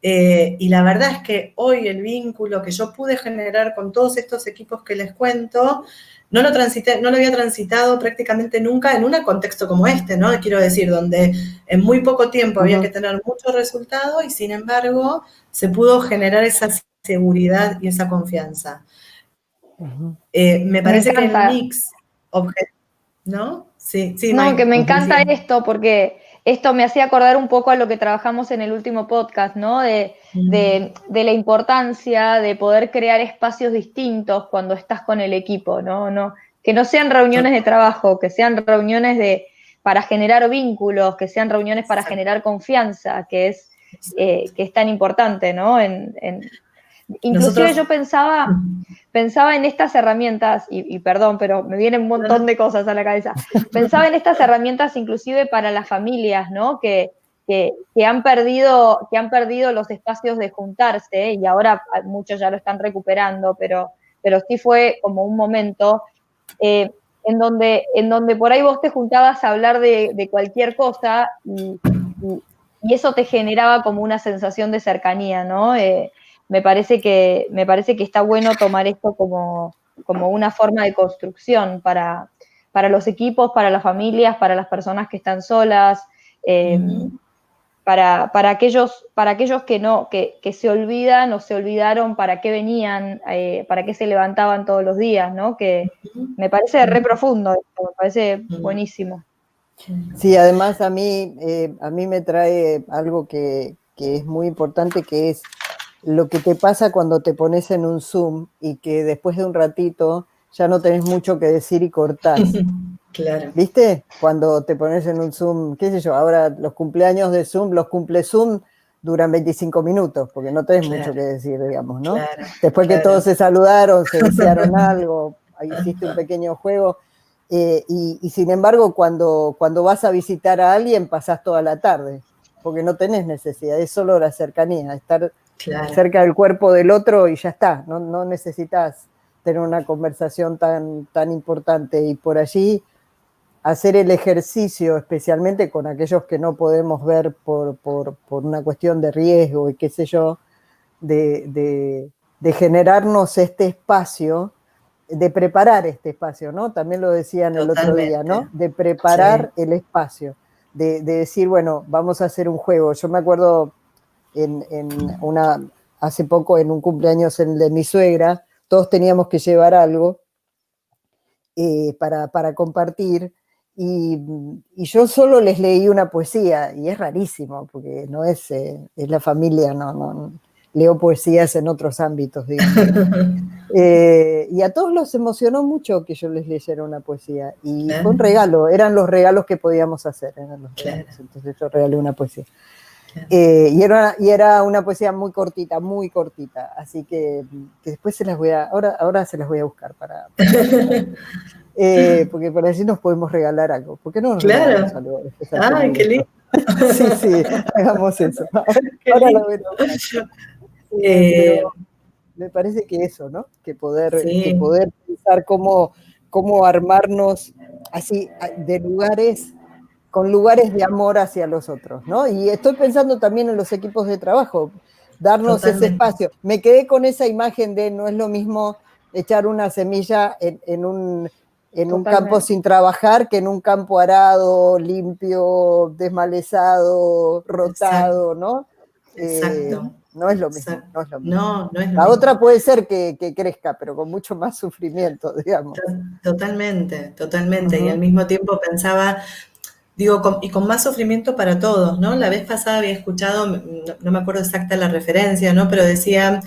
Y la verdad es que hoy el vínculo que yo pude generar con todos estos equipos que les cuento, no lo había transitado prácticamente nunca en un contexto como este, ¿no? Quiero decir, donde en muy poco tiempo había que tener mucho resultado, y sin embargo se pudo generar esa seguridad y esa confianza. Me parece que el mix, ¿no? Sí, no, Mike, que me encanta esto, porque esto me hacía acordar un poco a lo que trabajamos en el último podcast, ¿no? De la importancia de poder crear espacios distintos cuando estás con el equipo, ¿no? Que no sean reuniones de trabajo, que sean reuniones para generar vínculos, que sean reuniones para generar confianza, que es tan importante, ¿no? Inclusive yo pensaba en estas herramientas, y perdón, pero me vienen un montón de cosas a la cabeza. Pensaba en estas herramientas inclusive para las familias, ¿no? Que han perdido los espacios de juntarse, y ahora muchos ya lo están recuperando, pero sí fue como un momento en donde por ahí vos te juntabas a hablar de cualquier cosa, y eso te generaba como una sensación de cercanía, ¿no? Me parece que está bueno tomar esto como una forma de construcción para los equipos, para las familias, para las personas que están solas, para aquellos que se olvidan o se olvidaron para qué venían, para qué se levantaban todos los días, ¿no? Que me parece re profundo, me parece buenísimo. Sí, además a mí me trae algo que es muy importante, que es lo que te pasa cuando te pones en un Zoom y que después de un ratito ya no tenés mucho que decir y cortás. Claro. ¿Viste? Cuando te pones en un Zoom, qué sé yo, ahora los cumpleaños de Zoom, los cumple Zoom duran 25 minutos, porque no tenés mucho que decir, digamos, ¿no? Después que todos se saludaron, se desearon algo, hiciste un pequeño juego, y sin embargo cuando vas a visitar a alguien pasás toda la tarde, porque no tenés necesidad, es solo la cercanía, estar cerca del cuerpo del otro y ya está, no necesitas tener una conversación tan importante, y por allí hacer el ejercicio, especialmente con aquellos que no podemos ver por una cuestión de riesgo y qué sé yo, de generarnos este espacio, de preparar este espacio, ¿no? También lo decían el otro día, ¿no? De preparar el espacio, de decir, bueno, vamos a hacer un juego. Yo me acuerdo hace poco en un cumpleaños de mi suegra, todos teníamos que llevar algo para compartir, y yo solo les leí una poesía, y es rarísimo, porque no es la familia, no leo poesías en otros ámbitos, digamos. Y a todos los emocionó mucho que yo les leyera una poesía, y fue un regalo, eran los regalos que podíamos hacer, entonces yo regalé una poesía. Y era una poesía muy cortita, así que después ahora se las voy a buscar para porque por allí nos podemos regalar algo. ¿Por qué no nos regalamos algo? ¡Ay, qué lindo! Sí, hagamos eso. Ahora lo veo. Pero me parece que eso, ¿no? Que poder pensar cómo armarnos así con lugares de amor hacia los otros, ¿no? Y estoy pensando también en los equipos de trabajo. darnos ese Totalmente. espacio. Me quedé con esa imagen de no es lo mismo echar una semilla en un campo Totalmente. sin trabajar que en un campo arado, limpio, desmalezado, Exacto, rotado, ¿no? exacto, No es lo mismo, exacto. no es lo mismo. No, no es lo La otra mismo. puede ser que crezca, pero con mucho más sufrimiento, digamos. Totalmente, totalmente. Y al Uh-huh, mismo tiempo pensaba, digo, y con más sufrimiento para todos, ¿no? La vez pasada había escuchado, no me acuerdo exacta la referencia, ¿no? Pero decía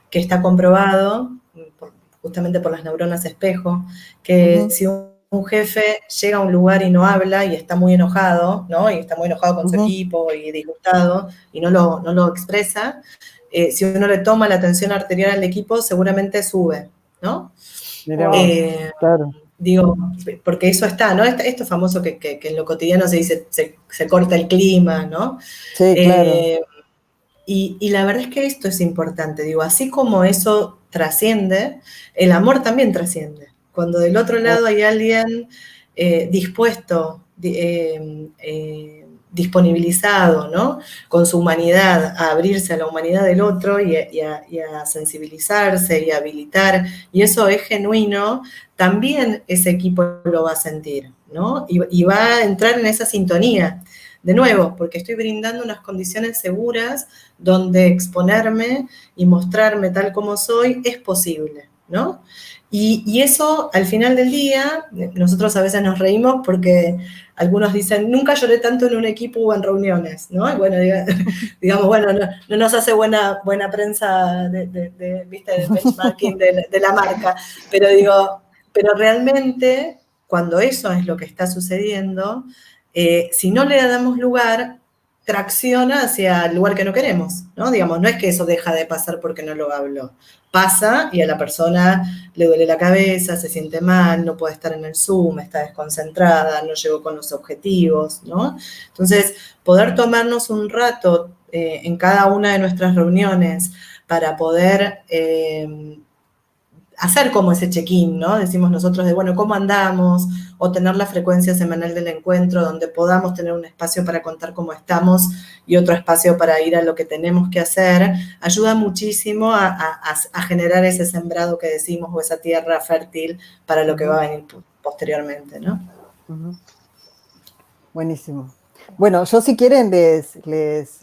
que está comprobado, justamente por las neuronas espejo, que uh-huh, si un jefe llega a un lugar y no habla y está muy enojado, ¿no? Y está muy enojado con su uh-huh. equipo y disgustado y no lo expresa, si uno le toma la tensión arterial al equipo, seguramente sube, ¿no? Mira Wow. vos, Eh, claro. digo, porque eso está, ¿no? Esto famoso que en lo cotidiano se dice, se corta el clima, ¿no? Sí, claro. Eh, y la verdad es que esto es importante, digo, así como eso trasciende, el amor también trasciende. Cuando del otro lado hay alguien dispuesto, disponibilizado, ¿no? Con su humanidad, a abrirse a la humanidad del otro y a sensibilizarse y a habilitar, y eso es genuino, también ese equipo lo va a sentir, ¿no? Y va a entrar en esa sintonía. De nuevo, porque estoy brindando unas condiciones seguras donde exponerme y mostrarme tal como soy es posible, ¿no? Y eso, al final del día, nosotros a veces nos reímos porque algunos dicen, nunca lloré tanto en un equipo o en reuniones, ¿no? Y bueno, digamos, bueno, no nos hace buena prensa ¿viste? De benchmarking de la marca, pero digo, pero realmente, cuando eso es lo que está sucediendo, si no le damos lugar, tracciona hacia el lugar que no queremos, ¿no? Digamos, no es que eso deja de pasar porque no lo hablo. Pasa y a la persona le duele la cabeza, se siente mal, no puede estar en el Zoom, está desconcentrada, no llegó con los objetivos, ¿no? Entonces, poder tomarnos un rato en cada una de nuestras reuniones para poder hacer como ese check-in, ¿no? Decimos nosotros de, bueno, ¿cómo andamos? O tener la frecuencia semanal del encuentro donde podamos tener un espacio para contar cómo estamos y otro espacio para ir a lo que tenemos que hacer, ayuda muchísimo a generar ese sembrado que decimos o esa tierra fértil para lo que Uh-huh, va a venir posteriormente, ¿no? uh-huh. Buenísimo. Bueno, yo si quieren les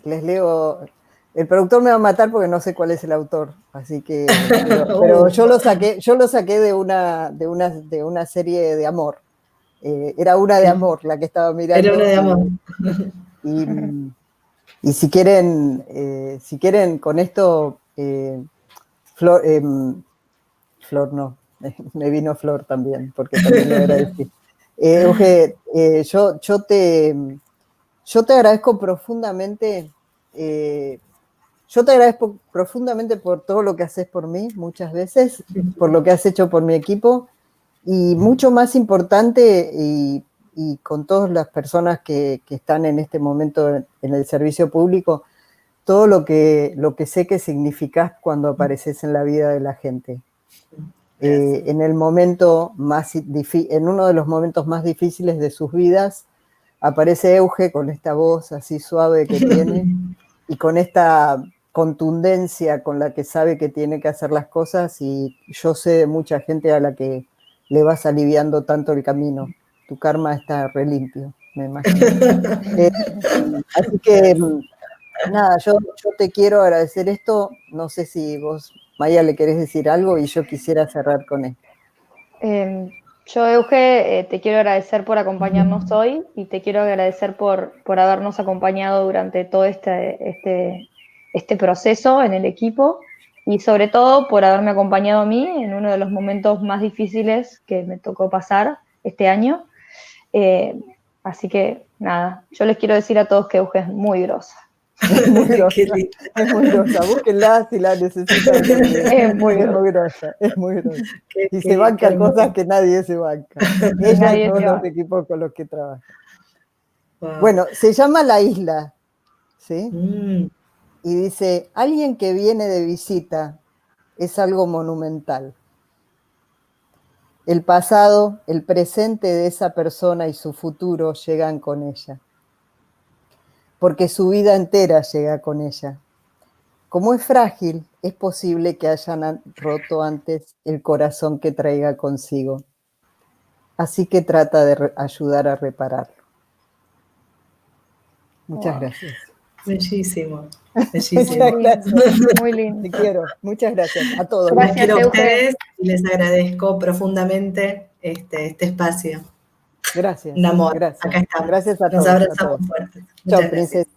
leo. El productor me va a matar porque no sé cuál es el autor, así que, pero yo lo saqué de una serie de amor. Era una de amor la que estaba Era una mirando de amor. y, y si quieren con esto, Flor, Flor no, me vino Flor también, porque también lo era decir. Euge, yo te agradezco profundamente, yo te agradezco profundamente por todo lo que haces por mí muchas veces, por lo que has hecho por mi equipo, y mucho más importante, y con todas las personas que están en este momento en el servicio público, todo lo que sé que significás cuando apareces en la vida de la gente. Gracias. En el momento en uno de los momentos más difíciles de sus vidas, aparece Euge con esta voz así suave que tiene y con esta contundencia con la que sabe que tiene que hacer las cosas, y yo sé de mucha gente a la que le vas aliviando tanto el camino. Tu karma está re limpio, me imagino. Eh, Así que Gracias. nada, yo te quiero agradecer esto. No sé si vos, Maya, le querés decir algo y yo quisiera cerrar con esto. Yo, Euge, te quiero agradecer por acompañarnos hoy y te quiero agradecer por habernos acompañado durante todo este proceso en el equipo y sobre todo por haberme acompañado a mí en uno de los momentos más difíciles que me tocó pasar este año. Eh, Así que nada, yo les quiero decir a todos que Euge es muy grosa. Es muy Qué grosa, lindo. es muy grosa. Búsquenla si la necesitan también. Es muy Es grosa. muy grosa, es muy grosa. Qué, Y se qué, qué banca cosas hermoso. que nadie se banca. Y Ella y nadie todos se los va. equipos con los que trabaja. Wow. Bueno, se llama La Isla, ¿sí? Mm. Y dice, alguien que viene de visita es algo monumental. El pasado, el presente de esa persona y su futuro llegan con ella, porque su vida entera llega con ella. como es frágil, es posible que hayan roto antes el corazón que traiga consigo. Así que trata de ayudar a repararlo. Muchas gracias. Bellísimo, bellísimo. Muchas gracias. Muy lindo. Te quiero. Muchas gracias a todos. Gracias, quiero a ustedes y les agradezco profundamente este espacio. Gracias. Un amor. Gracias. Acá estamos. Gracias a todos. Nos abrazamos fuerte. Chao, princesa.